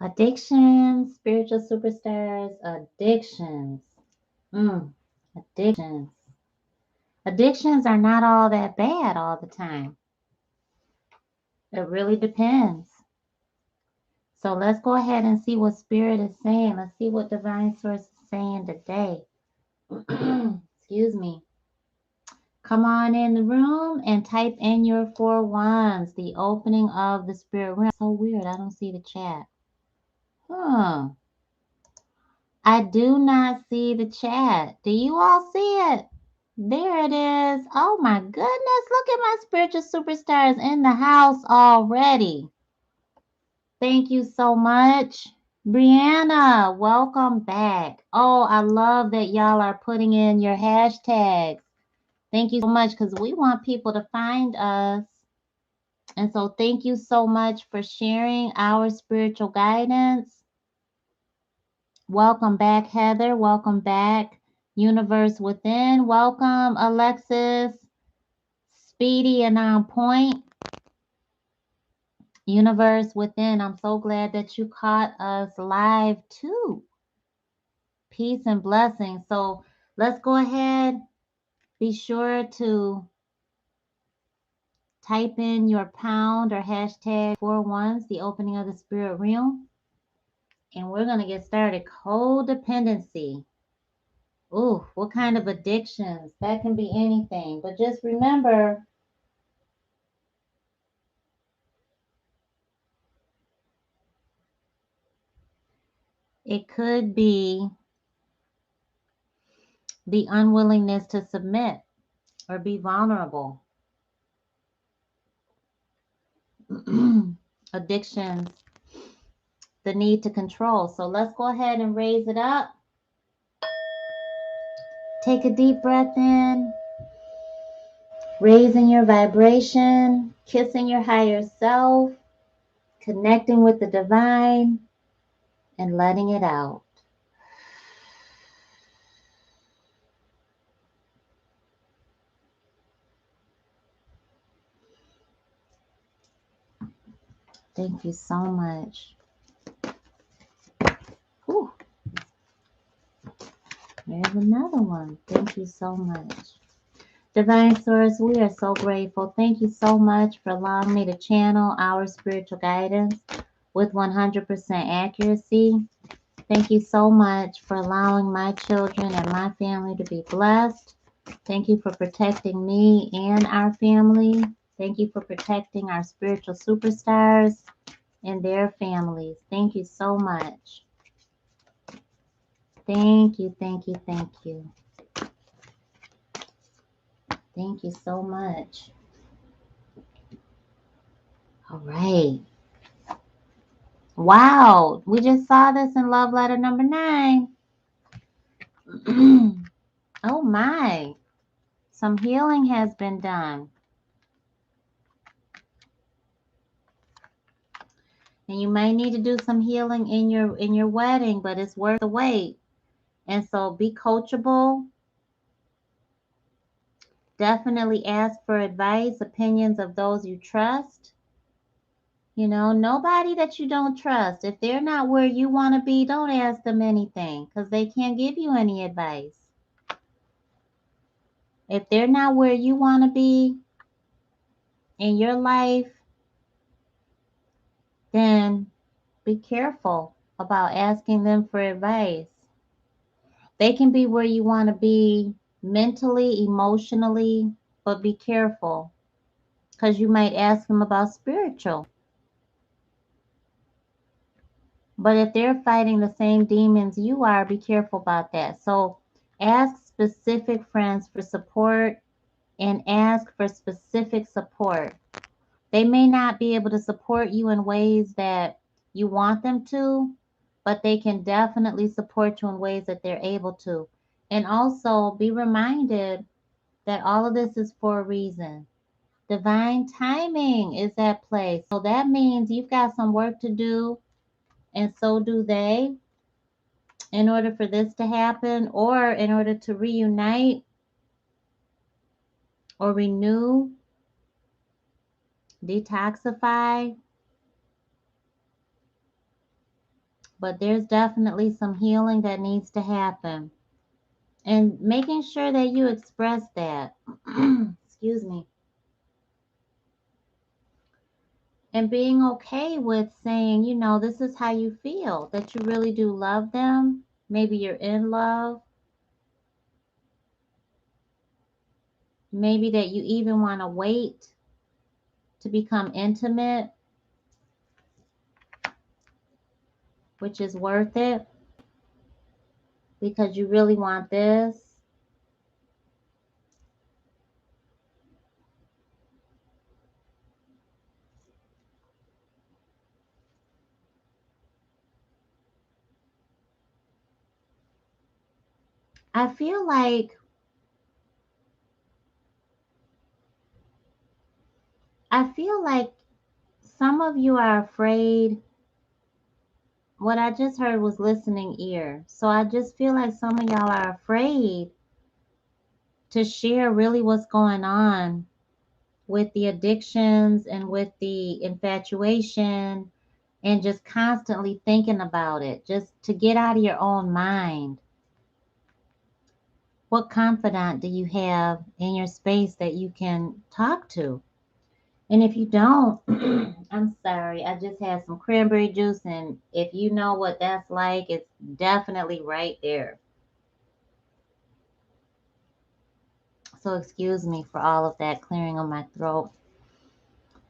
Addictions, spiritual superstars, addictions. Addictions. Addictions are not all that bad all the time. It really depends. So let's go ahead and see what Spirit is saying. Let's see what Divine Source is saying today. Excuse me. Come on in the room and type in your 4 1s. The opening of the Spirit realm. So weird. I don't see the chat. Huh. I do not see the chat. Do you all see it? There it is. Oh my goodness. Look at my spiritual superstars in the house already. Thank you so much. Brianna, welcome back. Oh, I love that y'all are putting in your hashtags. Thank you so much because we want people to find us. And so thank you so much for sharing our spiritual guidance. Welcome back, Heather. Welcome back, Universe Within. Welcome, Alexis, Speedy and On Point. Universe Within, I'm so glad that you caught us live too. Peace and blessings. So let's go ahead. Be sure to type in your pound or hashtag 4 1s, the opening of the spirit realm. And we're going to get started. Codependency. Ooh, what kind of addictions? That can be anything. But just remember, it could be the unwillingness to submit or be vulnerable. Addictions, the need to control. So let's go ahead and raise it up. Take a deep breath in, raising your vibration, kissing your higher self, connecting with the divine, and letting it out. Thank you so much. Ooh, there's another one. Thank you so much. Divine Source, we are so grateful. Thank you so much for allowing me to channel our spiritual guidance with 100% accuracy. Thank you so much for allowing my children and my family to be blessed. Thank you for protecting me and our family. Thank you for protecting our spiritual superstars and their families. Thank you so much. Thank you, thank you, thank you. Thank you so much. All right. Wow, we just saw this in love letter number 9. Oh my. Some healing has been done. And you might need to do some healing in your wedding, but it's worth the wait. And so be coachable. Definitely ask for advice, opinions of those you trust. You know, nobody that you don't trust. If they're not where you want to be, don't ask them anything because they can't give you any advice. If they're not where you want to be in your life, then be careful about asking them for advice. They can be where you want to be mentally, emotionally, but be careful because you might ask them about spiritual. But if they're fighting the same demons you are, be careful about that. So ask specific friends for support and ask for specific support. They may not be able to support you in ways that you want them to, but they can definitely support you in ways that they're able to. And also be reminded that all of this is for a reason. Divine timing is at play. So that means you've got some work to do, and so do they, in order for this to happen, or in order to reunite or renew, detoxify. But there's definitely some healing that needs to happen. And making sure that you express that. Excuse me. And being okay with saying, this is how you feel, that you really do love them. Maybe you're in love. Maybe that you even want to wait to become intimate, which is worth it because you really want this. I feel like some of you are afraid. What I just heard was listening ear. So I just feel like some of y'all are afraid to share really what's going on with the addictions and with the infatuation and just constantly thinking about it, just to get out of your own mind. What confidant do you have in your space that you can talk to? And if you don't, I'm sorry, I just had some cranberry juice, and if you know what that's like, it's definitely right there. So excuse me for all of that clearing on my throat.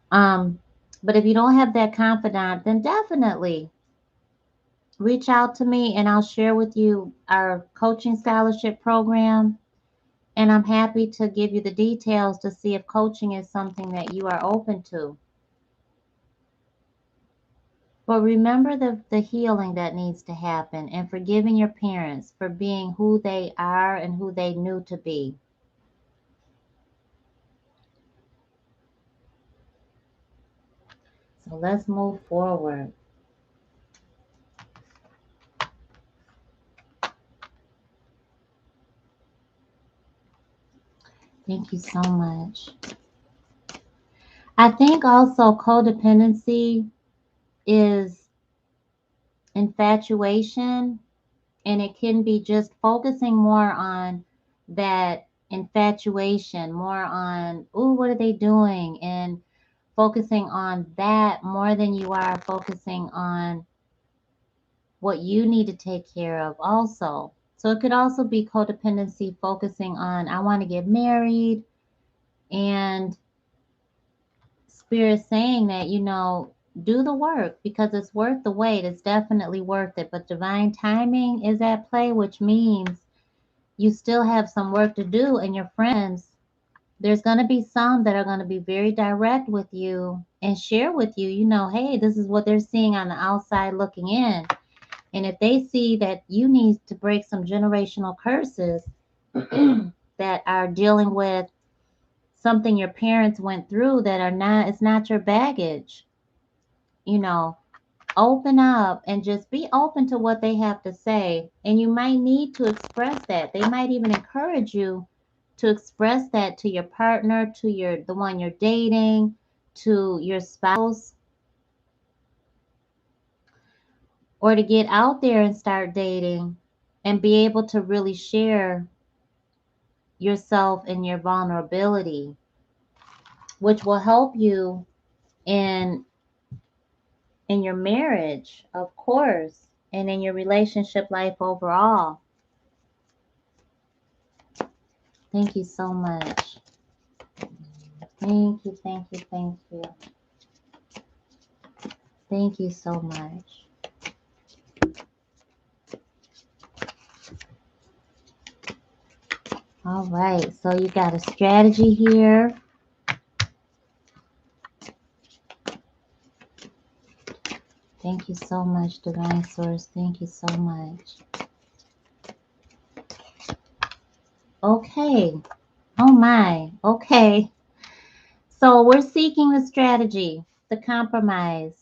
Um, but if you don't have that confidant, then definitely reach out to me and I'll share with you our coaching scholarship program. And I'm happy to give you the details to see if coaching is something that you are open to. But remember the healing that needs to happen and forgiving your parents for being who they are and who they knew to be. So let's move forward. Thank you so much. I think also codependency is infatuation, and it can be just focusing more on that infatuation, more on, oh, what are they doing? And focusing on that more than you are focusing on what you need to take care of also. So it could also be codependency focusing on, I want to get married, and spirit saying that, do the work because it's worth the wait. It's definitely worth it. But divine timing is at play, which means you still have some work to do. And your friends, there's going to be some that are going to be very direct with you and share with you, hey, this is what they're seeing on the outside looking in. And if they see that you need to break some generational curses that are dealing with something your parents went through that are not, it's not your baggage, you know, open up and just be open to what they have to say. And you might need to express that. They might even encourage you to express that to your partner, to the one you're dating, to your spouse, or to get out there and start dating and be able to really share yourself and your vulnerability, which will help you in your marriage, of course, and in your relationship life overall. Thank you so much. Thank you, thank you, thank you. Thank you so much. All right, so you got a strategy here. Thank you so much, Divine Source. Thank you so much. Okay. Oh my. Okay. So we're seeking the strategy, the compromise.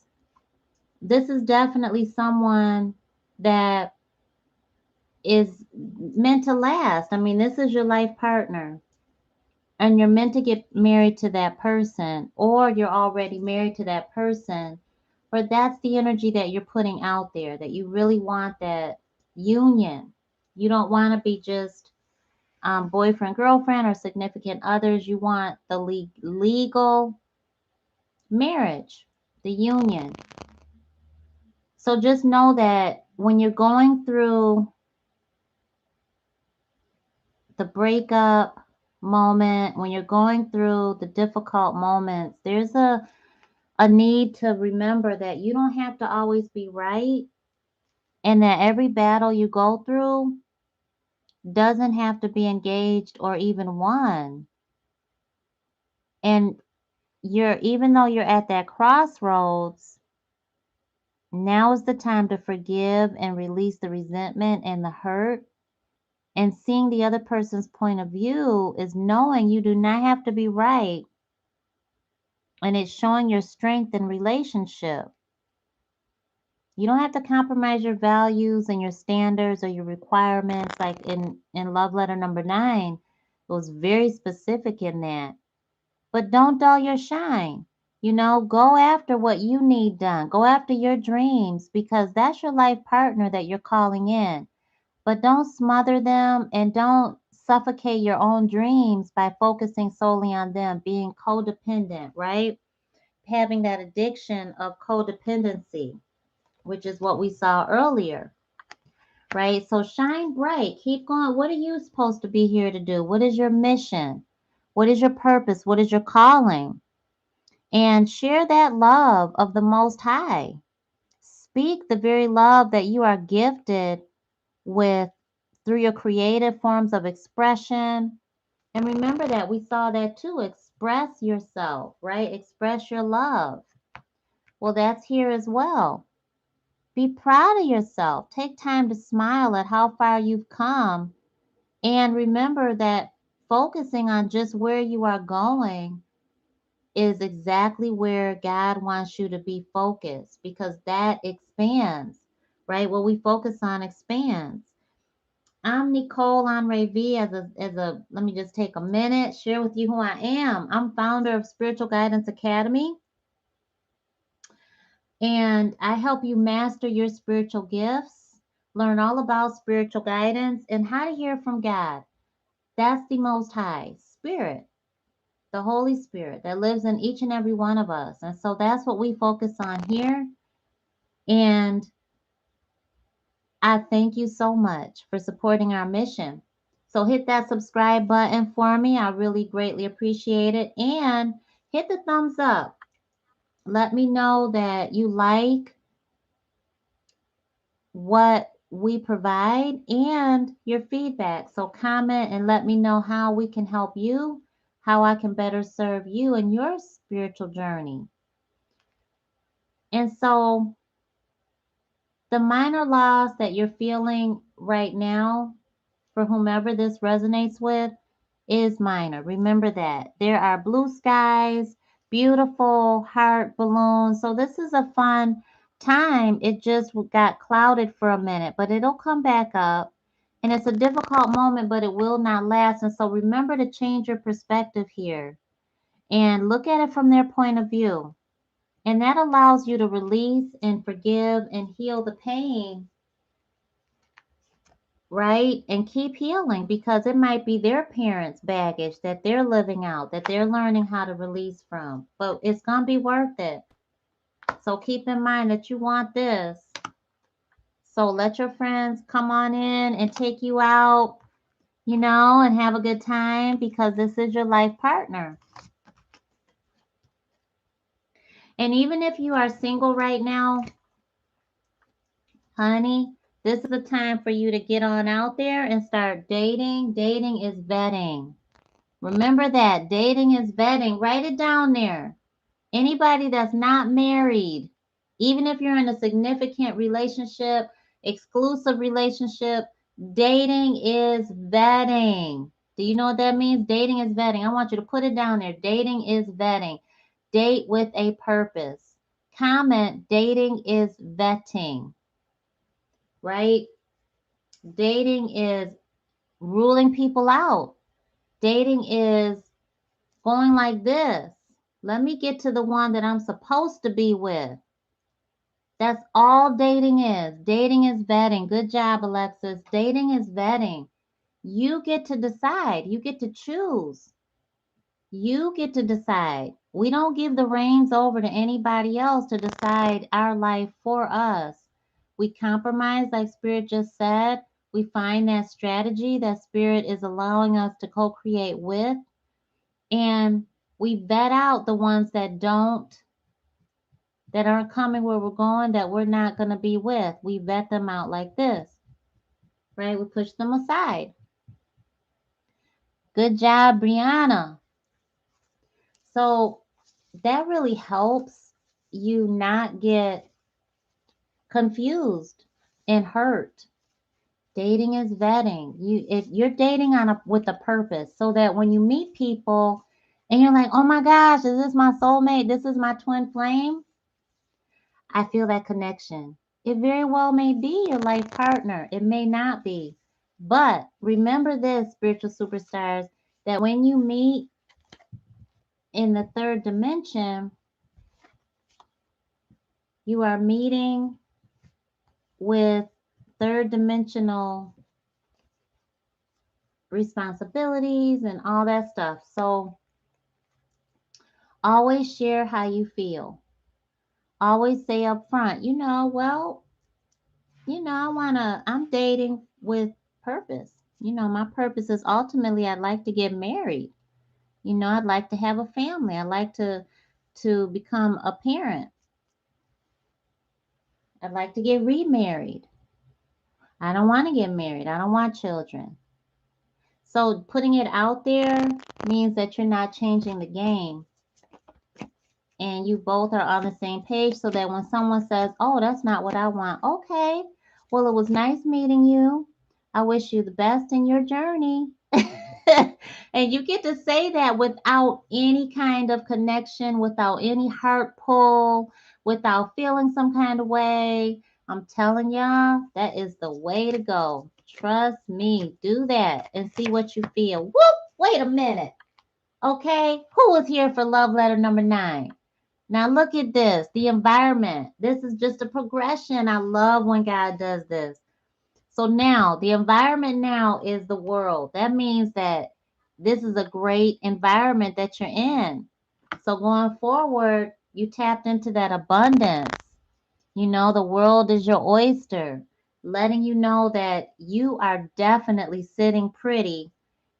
This is definitely someone that is meant to last. I mean, this is your life partner, and you're meant to get married to that person, or you're already married to that person. For that's the energy that you're putting out there, that you really want that union. You don't want to be just boyfriend, girlfriend, or significant others. You want the legal marriage, the union. So just know that when you're going through the breakup moment, when you're going through the difficult moments, there's a need to remember that you don't have to always be right, and that every battle you go through doesn't have to be engaged or even won. And even though you're at that crossroads, now is the time to forgive and release the resentment and the hurt. And seeing the other person's point of view is knowing you do not have to be right. And it's showing your strength in relationship. You don't have to compromise your values and your standards or your requirements. Like in love letter number 9, it was very specific in that. But don't dull your shine. Go after what you need done. Go after your dreams, because that's your life partner that you're calling in. But don't smother them, and don't suffocate your own dreams by focusing solely on them, being codependent, right? Having that addiction of codependency, which is what we saw earlier, right? So shine bright, keep going. What are you supposed to be here to do? What is your mission? What is your purpose? What is your calling? And share that love of the Most High. Speak the very love that you are gifted with through your creative forms of expression. And remember that we saw that too. Express yourself, right? Express your love. Well, that's here as well. Be proud of yourself. Take time to smile at how far you've come. And remember that focusing on just where you are going is exactly where God wants you to be focused, because that expands, right? What we focus on expands. I'm Nicole Honore V. Let me just take a minute, share with you who I am. I'm founder of Spiritual Guidance Academy, and I help you master your spiritual gifts, learn all about spiritual guidance, and how to hear from God. That's the Most High Spirit, the Holy Spirit that lives in each and every one of us. And so that's what we focus on here. And I thank you so much for supporting our mission. So hit that subscribe button for me. I really greatly appreciate it. And hit the thumbs up. Let me know that you like what we provide and your feedback. So comment and let me know how we can help you, how I can better serve you in your spiritual journey. And so the minor loss that you're feeling right now, for whomever this resonates with, is minor. Remember that. There are blue skies, beautiful heart balloons. So this is a fun time. It just got clouded for a minute, but it'll come back up. And it's a difficult moment, but it will not last. And so remember to change your perspective here and look at it from their point of view. And that allows you to release and forgive and heal the pain, right? And keep healing, because it might be their parents' baggage that they're living out, that they're learning how to release from. But it's going to be worth it. So keep in mind that you want this. So let your friends come on in and take you out, and have a good time, because this is your life partner. And even if you are single right now, honey, this is the time for you to get on out there and start dating. Dating is vetting. Remember that. Dating is vetting. Write it down there. Anybody that's not married, even if you're in a significant relationship, exclusive relationship, dating is vetting. Do you know what that means? Dating is vetting. I want you to put it down there. Dating is vetting. Date with a purpose. Comment, dating is vetting, right? Dating is ruling people out. Dating is going like this. Let me get to the one that I'm supposed to be with. That's all dating is. Dating is vetting. Good job, Alexis. Dating is vetting. You get to decide. You get to choose. You get to decide. We don't give the reins over to anybody else to decide our life for us. We compromise, like Spirit just said. We find that strategy that Spirit is allowing us to co create with. And we vet out the ones that aren't coming where we're going, that we're not going to be with. We vet them out like this, right? We push them aside. Good job, Brianna. So that really helps you not get confused and hurt. Dating is vetting. If you're dating with a purpose, so that when you meet people and you're like, oh my gosh, is this my soulmate? This is my twin flame. I feel that connection. It very well may be your life partner. It may not be. But remember this, spiritual superstars, that when you meet in the third dimension, you are meeting with third dimensional responsibilities and all that stuff. So always share how you feel. Always say up front, I'm dating with purpose. My purpose is ultimately I'd like to get married. I'd like to have a family. I'd like to become a parent. I'd like to get remarried. I don't want to get married. I don't want children. So putting it out there means that you're not changing the game and you both are on the same page, so that when someone says, oh, that's not what I want. Okay, well, it was nice meeting you. I wish you the best in your journey. And you get to say that without any kind of connection, without any heart pull, without feeling some kind of way. I'm telling y'all, that is the way to go. Trust me. Do that and see what you feel. Whoop! Wait a minute. Okay, who was here for love letter number 9? Now look at this, the environment. This is just a progression. I love when God does this. So now the environment now is the world. That means that this is a great environment that you're in. So going forward, you tapped into that abundance. The world is your oyster, letting you know that you are definitely sitting pretty.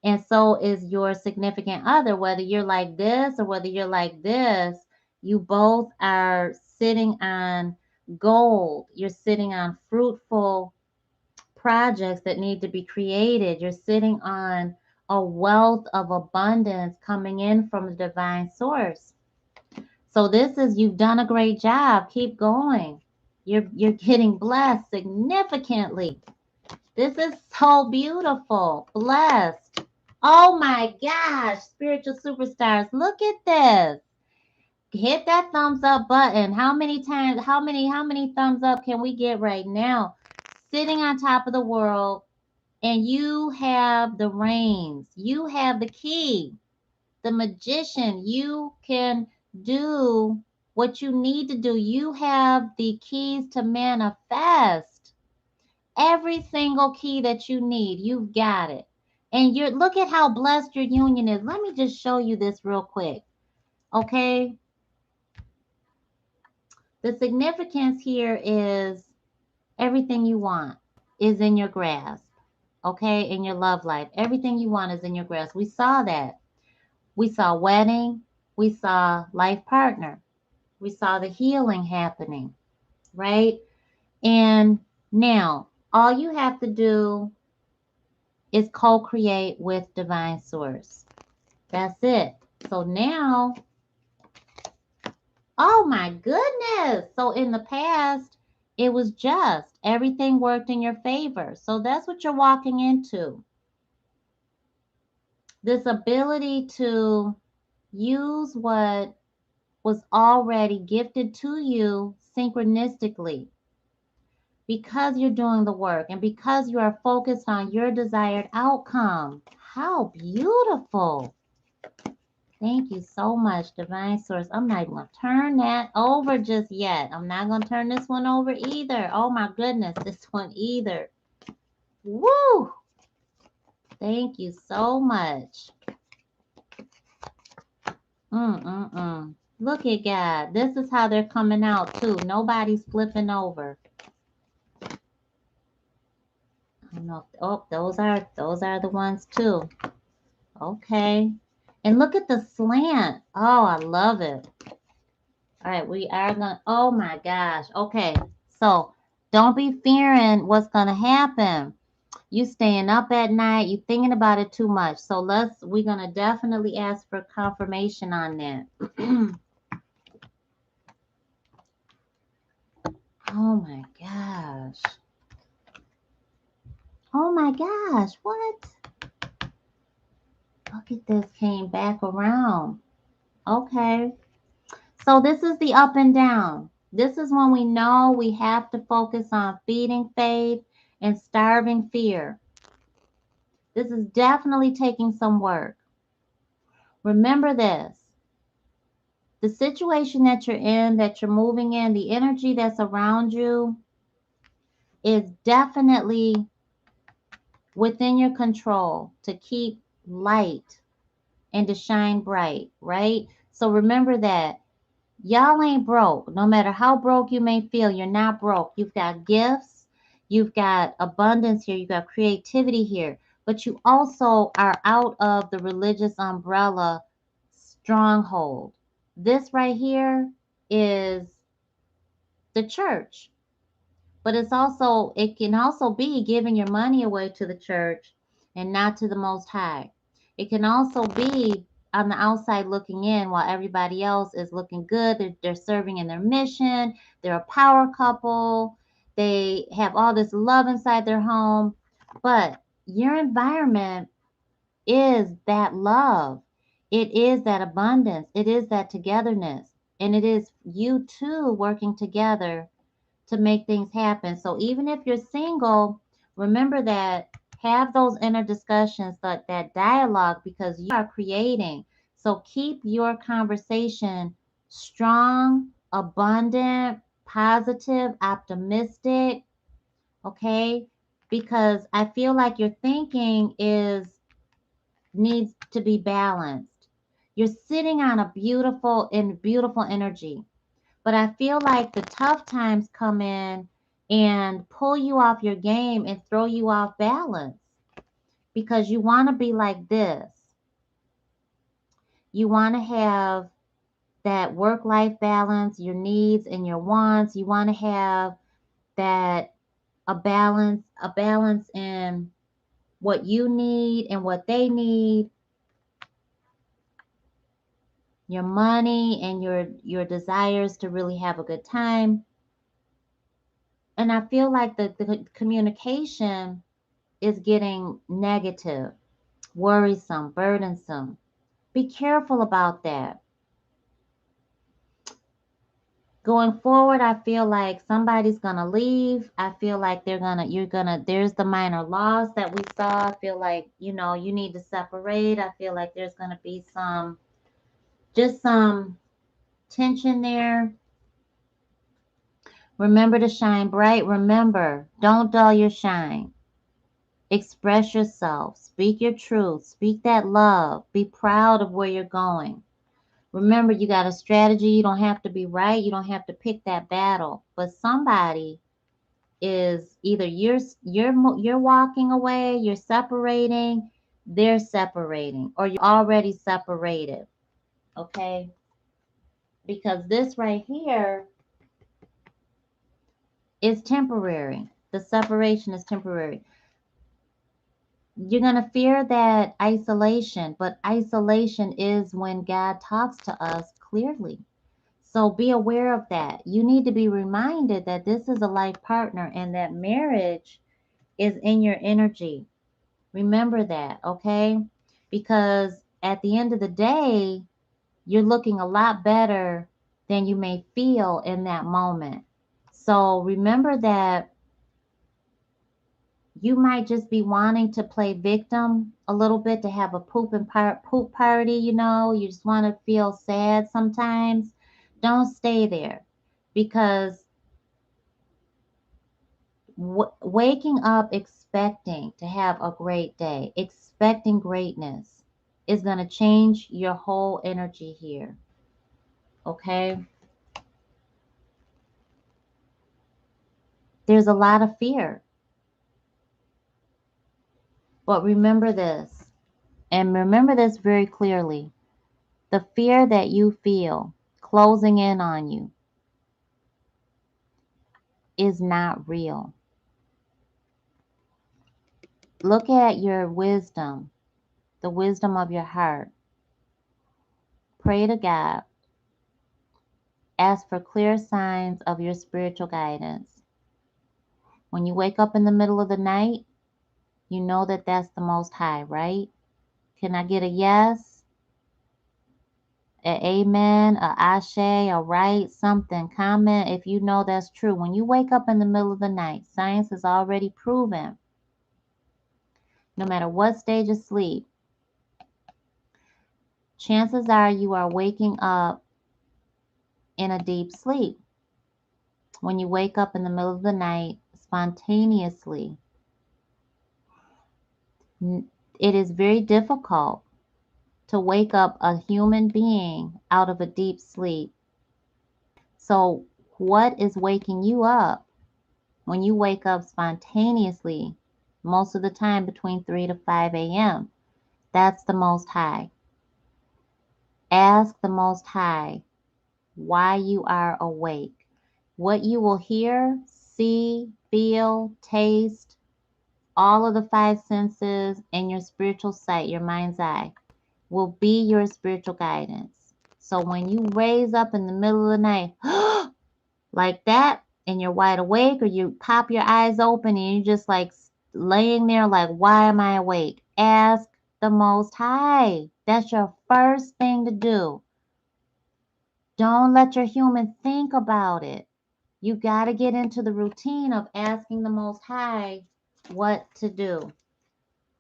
And so is your significant other, whether you're like this or whether you're like this, you both are sitting on gold. You're sitting on fruitful projects that need to be created. You're sitting on a wealth of abundance coming in from the divine source. So this is, you've done a great job. Keep going. You're getting blessed significantly. This is so beautiful. Blessed. Oh my gosh, spiritual superstars, look at this. Hit that thumbs up button. How many times, how many thumbs up can we get right now? Sitting on top of the world, and you have the reins. You have the key. The magician. You can do what you need to do. You have the keys to manifest. Every single key that you need, you've got it. And look at how blessed your union is. Let me just show you this real quick. Okay? The significance here is everything you want is in your grasp. Okay? In your love life. Everything you want is in your grasp. We saw that. We saw wedding. We saw life partner. We saw the healing happening. Right? And now, all you have to do is co-create with divine source. That's it. So now, oh my goodness. So in the past, it was just everything worked in your favor. So that's what you're walking into. This ability to use what was already gifted to you synchronistically, because you're doing the work and because you are focused on your desired outcome. How beautiful. Thank you so much, Divine Source. I'm not even going to turn that over just yet. I'm not going to turn this one over either. Oh my goodness, this one either. Woo! Thank you so much. Look at God. This is how they're coming out too. Nobody's flipping over. I don't know. Oh, those are the ones too. Okay. And look at the slant. Oh, I love it. All right, we are going to, oh my gosh. Okay. So don't be fearing what's going to happen. You staying up at night, you thinking about it too much. So we're going to definitely ask for confirmation on that. Oh my gosh. Oh my gosh. What? Look at this, came back around. Okay. So this is the up and down. This is when we know we have to focus on feeding faith and starving fear. This is definitely taking some work. Remember this. The situation that you're in, that you're moving in, the energy that's around you is definitely within your control to keep light and to shine bright, right? So remember that y'all ain't broke. No matter how broke you may feel, you're not broke. You've got gifts, you've got abundance here, you've got creativity here, but you also are out of the religious umbrella stronghold. This right here is the church. But it can also be giving your money away to the church and not to the Most High. It can also be on the outside looking in while everybody else is looking good. They're serving in their mission. They're a power couple. They have all this love inside their home. But your environment is that love. It is that abundance. It is that togetherness. And it is you two working together to make things happen. So even if you're single, remember that have those inner discussions, that dialogue, because you are creating. So keep your conversation strong, abundant, positive, optimistic, okay? Because I feel like your thinking needs to be balanced. You're sitting on a beautiful energy. But I feel like the tough times come in and pull you off your game and throw you off balance because you want to be like this. You want to have that work-life balance, your needs and your wants. You want to have that a balance in what you need and what they need, your money and your desires to really have a good time. And I feel like the communication is getting negative, worrisome, burdensome. Be careful about that. Going forward, I feel like somebody's gonna leave. I feel like there's the minor loss that we saw. I feel like, you need to separate. I feel like there's gonna be just some tension there. Remember to shine bright. Remember, don't dull your shine. Express yourself. Speak your truth. Speak that love. Be proud of where you're going. Remember, you got a strategy. You don't have to be right. You don't have to pick that battle. But somebody is either you're walking away, you're separating, they're separating, or you're already separated. Okay? Because this right here is temporary. The separation is temporary. You're going to fear that isolation, but isolation is when God talks to us clearly. So be aware of that. You need to be reminded that this is a life partner and that marriage is in your energy. Remember that, okay? Because at the end of the day, you're looking a lot better than you may feel in that moment. So remember that You might just be wanting to play victim a little bit, to have a poop party, you know. You just want to feel sad sometimes. Don't stay there, because waking up expecting to have a great day, expecting greatness, is going to change your whole energy here. Okay? There's a lot of fear. But remember this, and remember this very clearly. The fear that you feel closing in on you is not real. Look at your wisdom, the wisdom of your heart. Pray to God. Ask for clear signs of your spiritual guidance. When you wake up in the middle of the night, you know that that's the Most High, right? Can I get a yes, a amen, a ashe, a right, something? Comment if you know that's true. When you wake up in the middle of the night, science has already proven, no matter what stage of sleep, chances are you are waking up in a deep sleep. When you wake up in the middle of the night spontaneously, it is very difficult to wake up a human being out of a deep sleep. So, what is waking you up when you wake up spontaneously, most of the time between 3 to 5 a.m.? That's the Most High. Ask the Most High why you are awake. What you will hear, see, feel, taste, all of the five senses, and your spiritual sight, your mind's eye, will be your spiritual guidance. So when you raise up in the middle of the night, like that, and you're wide awake, or you pop your eyes open and you're just like laying there like, why am I awake? Ask the Most High. That's your first thing to do. Don't let your human think about it. You got to get into the routine of asking the Most High what to do.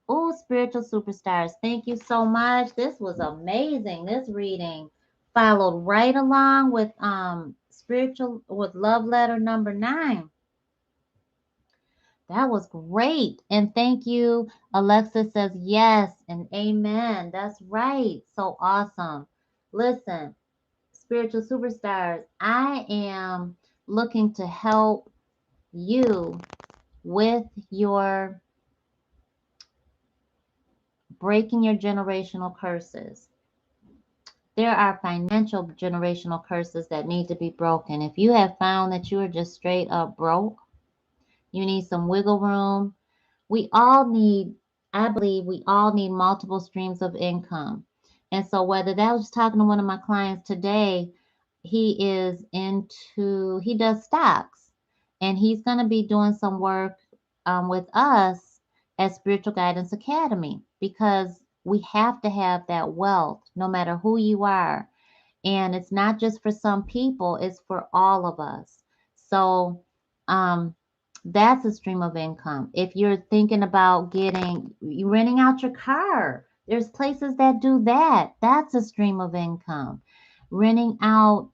Oh, spiritual superstars, thank you so much. This was amazing. This reading followed right along with love letter number 9. That was great. And thank you. Alexa says yes and amen. That's right. So awesome. Listen, spiritual superstars, I am looking to help you with your breaking your generational curses. There are financial generational curses that need to be broken. If you have found that you are just straight up broke, you need some wiggle room. We all need, I believe we all need multiple streams of income. And so whether that was talking to one of my clients today, he does stocks, and he's going to be doing some work with us at Spiritual Guidance Academy, because we have to have that wealth no matter who you are. And it's not just for some people, it's for all of us. So um, that's a stream of income. If you're thinking about renting out your car, there's places that do that. That's a stream of income. Renting out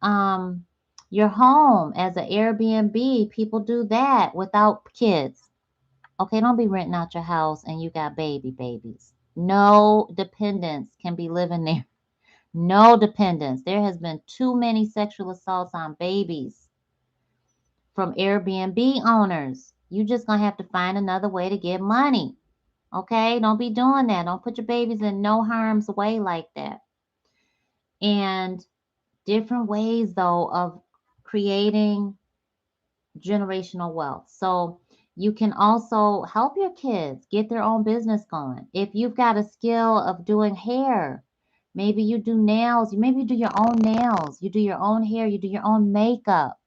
your home as an Airbnb, people do that without kids. Okay, don't be renting out your house and you got babies. No dependents can be living there. No dependence. There has been too many sexual assaults on babies from Airbnb owners. You just gonna have to find another way to get money. Okay? Don't be doing that. Don't put your babies in no harm's way like that. And different ways though of creating generational wealth. So you can also help your kids get their own business going. If you've got a skill of doing hair, maybe you do nails, maybe you do your own nails, you do your own hair, you do your own makeup,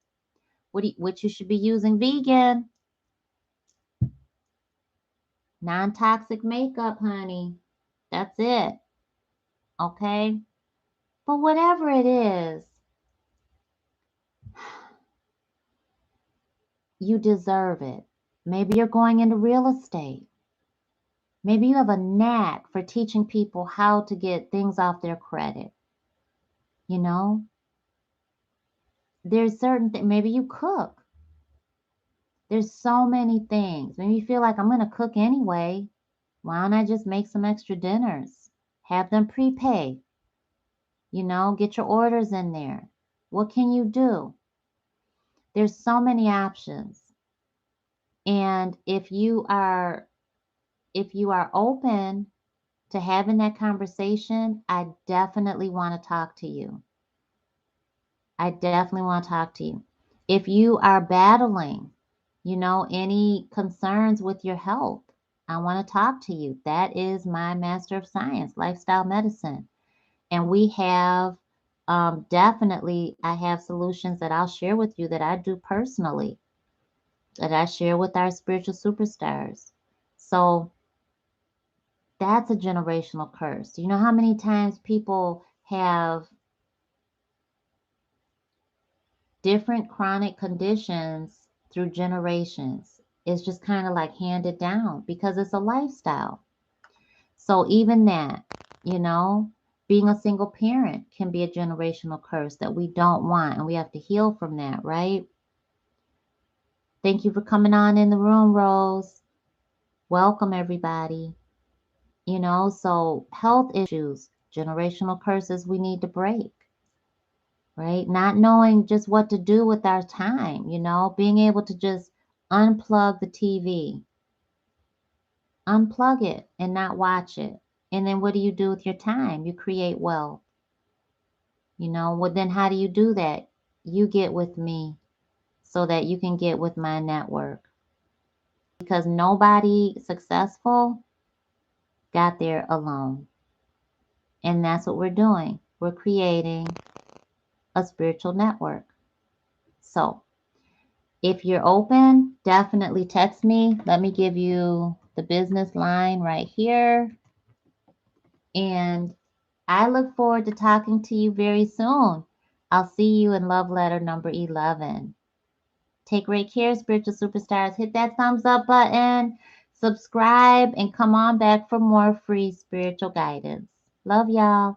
which you should be using vegan, non-toxic makeup, honey. That's it. Okay? But whatever it is, you deserve it. Maybe you're going into real estate. Maybe you have a knack for teaching people how to get things off their credit. You know, there's certain things. Maybe you cook. There's so many things. Maybe you feel like I'm going to cook anyway. Why don't I just make some extra dinners? Have them prepay. Get your orders in there. What can you do? There's so many options. And if you are open to having that conversation, I definitely want to talk to you. I definitely want to talk to you. If you are battling, any concerns with your health, I want to talk to you. That is my Master of Science, lifestyle medicine. And we have definitely, I have solutions that I'll share with you that I do personally, that I share with our spiritual superstars. So that's a generational curse. You know how many times people have different chronic conditions through generations? It's just kind of like handed down because it's a lifestyle. So even that, you know, being a single parent can be a generational curse that we don't want, and we have to heal from that, right? Thank you for coming on in the room, Rose. Welcome, everybody. So health issues, generational curses we need to break, right? Not knowing just what to do with our time, being able to just unplug the TV, unplug it and not watch it. And then what do you do with your time? You create wealth. Well, then how do you do that? You get with me so that you can get with my network. Because nobody successful got there alone. And that's what we're doing. We're creating a spiritual network. So if you're open, definitely text me. Let me give you the business line right here. And I look forward to talking to you very soon. I'll see you in love letter number 11. Take great care, spiritual superstars. Hit that thumbs up button, subscribe, and come on back for more free spiritual guidance. Love y'all.